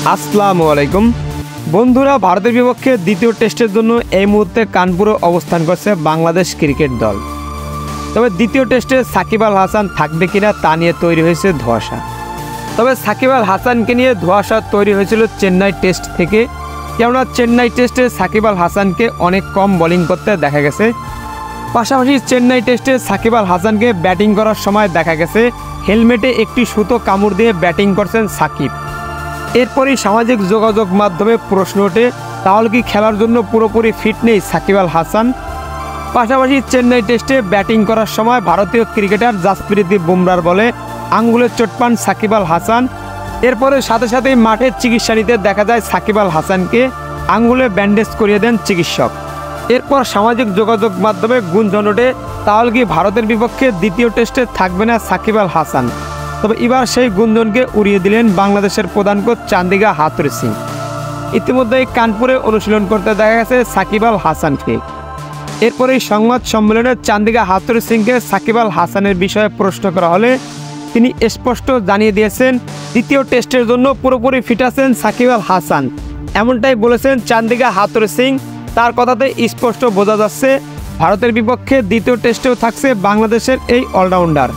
আসসালামু আলাইকুম বন্ধুরা, ভারতের বিপক্ষে দ্বিতীয় টেস্টের জন্য এই মুহূর্তে কানপুরে অবস্থান করছে বাংলাদেশ ক্রিকেট দল। তবে দ্বিতীয় টেস্টে সাকিব আল হাসান থাকবে কিনা তা নিয়ে তৈরি হয়েছে ধোঁয়াশা। তবে সাকিব আল হাসানকে নিয়ে ধোঁয়াশা তৈরি হয়েছিল চেন্নাই টেস্ট থেকে, কেননা চেন্নাই টেস্টে সাকিব আল হাসানকে অনেক কম বোলিং করতে দেখা গেছে। পাশাপাশি চেন্নাই টেস্টে সাকিব আল হাসানকে ব্যাটিং করার সময় দেখা গেছে হেলমেটে একটি সুতো কামড় দিয়ে ব্যাটিং করছেন সাকিব। এরপরই সামাজিক যোগাযোগ মাধ্যমে প্রশ্ন ওঠে, তাহলে কি খেলার জন্য পুরোপুরি ফিট নেই সাকিব আল হাসান? পাশাপাশি চেন্নাই টেস্টে ব্যাটিং করার সময় ভারতীয় ক্রিকেটার জাসপ্রীত বুমরার বলে আঙ্গুলের চোট পান সাকিব আল হাসান। এরপরে সাথে সাথেই মাঠের চিকিৎসা নিতে দেখা যায় সাকিব আল হাসানকে, আঙ্গুলে ব্যান্ডেজ করিয়ে দেন চিকিৎসক। এরপর সামাজিক যোগাযোগ মাধ্যমে গুঞ্জন ওঠে, তাহলে কি ভারতের বিপক্ষে দ্বিতীয় টেস্টে থাকবে না সাকিব আল হাসান? তবে এবার সেই গুঞ্জনকে উড়িয়ে দিলেন বাংলাদেশের প্রধান কোচ চান্দিকা হাথুরু সিং। ইতিমধ্যেই কানপুরে অনুশীলন করতে দেখা গেছে সাকিব আল হাসানকে। এরপরে সংবাদ সম্মেলনে চান্দিকা হাথুরু সিংকে সাকিব আল হাসানের বিষয়ে প্রশ্ন করা হলে তিনি স্পষ্ট জানিয়ে দিয়েছেন, দ্বিতীয় টেস্টের জন্য পুরোপুরি ফিট আছেন সাকিব আল হাসান। এমনটাই বলেছেন চান্দিকা হাথুরু সিং। তার কথাতে স্পষ্ট বোঝা যাচ্ছে ভারতের বিপক্ষে দ্বিতীয় টেস্টেও থাকছে বাংলাদেশের এই অলরাউন্ডার।